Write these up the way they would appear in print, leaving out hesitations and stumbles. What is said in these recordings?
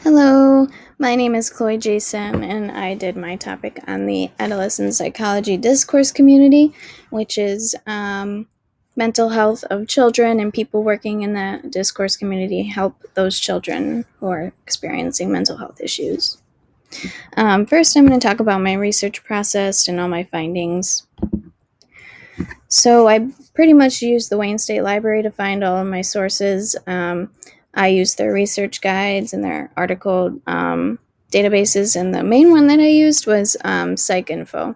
Hello, my name is Chloe Jason, and I did my topic on the Adolescent Psychology Discourse community, which is mental health of children and people working in the discourse community help those children who are experiencing mental health issues. First, I'm going to talk about my research process and all my findings. So, I pretty much used the Wayne State Library to find all of my sources. I used their research guides and their article databases, and the main one that I used was PsycInfo.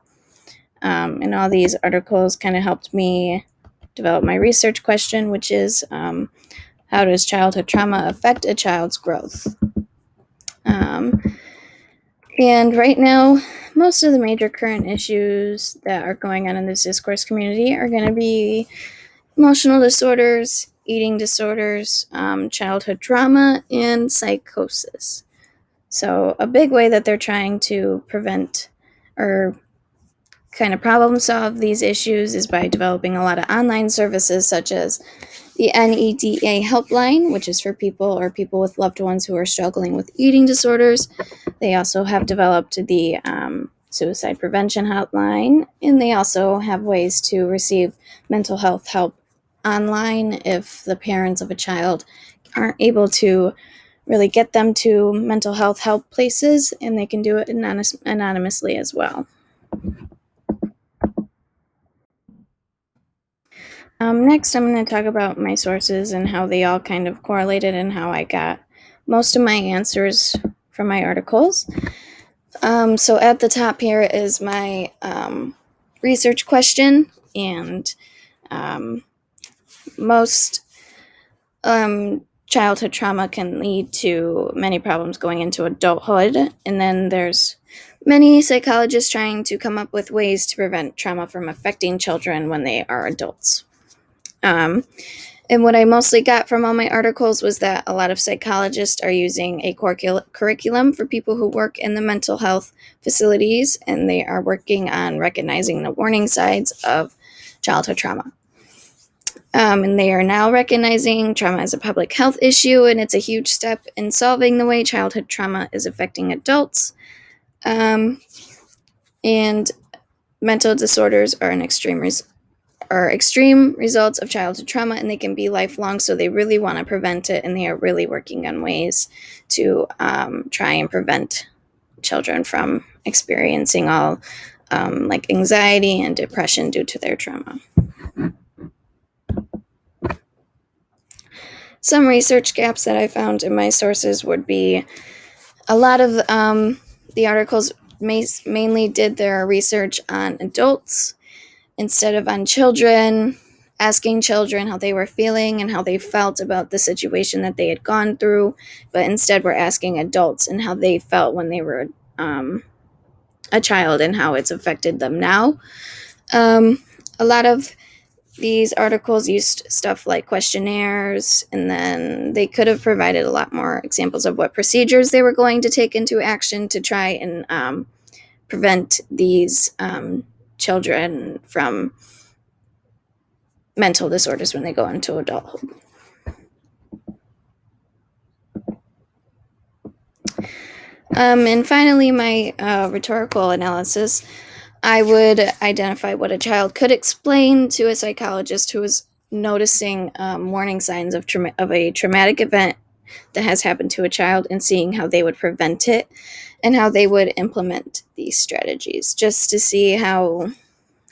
And all these articles kind of helped me develop my research question, which is how does childhood trauma affect a child's growth? And right now, most of the major current issues that are going on in this discourse community are going to be emotional disorders, eating disorders, childhood trauma, and psychosis. So a big way that they're trying to prevent or kind of problem solve these issues is by developing a lot of online services such as the NEDA helpline, which is for people with loved ones who are struggling with eating disorders. They also have developed the suicide prevention hotline, and they also have ways to receive mental health help online if the parents of a child aren't able to really get them to mental health help places, and they can do it anonymously as well. Next, I'm going to talk about my sources and how they all kind of correlated and how I got most of my answers from my articles. So at the top here is my research question, and most childhood trauma can lead to many problems going into adulthood, and then there's many psychologists trying to come up with ways to prevent trauma from affecting children when they are adults. And what I mostly got from all my articles was that a lot of psychologists are using a curriculum for people who work in the mental health facilities, and they are working on recognizing the warning signs of childhood trauma. And they are now recognizing trauma as a public health issue, and it's a huge step in solving the way childhood trauma is affecting adults. And mental disorders are extreme results of childhood trauma, and they can be lifelong, so they really want to prevent it, and they are really working on ways to try and prevent children from experiencing all like anxiety and depression due to their trauma. Some research gaps that I found in my sources would be a lot of the articles mainly did their research on adults instead of on children, asking children how they were feeling and how they felt about the situation that they had gone through, but instead we're asking adults and how they felt when they were a child and how it's affected them now. A lot of these articles used stuff like questionnaires, and then they could have provided a lot more examples of what procedures they were going to take into action to try and prevent these children from mental disorders when they go into adulthood. And finally, my rhetorical analysis, I would identify what a child could explain to a psychologist who is noticing warning signs of a traumatic event that has happened to a child, and seeing how they would prevent it and how they would implement these strategies, just to see how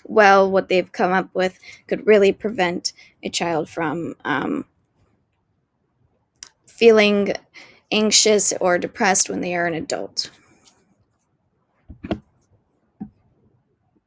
well what they've come up with could really prevent a child from feeling anxious or depressed when they are an adult.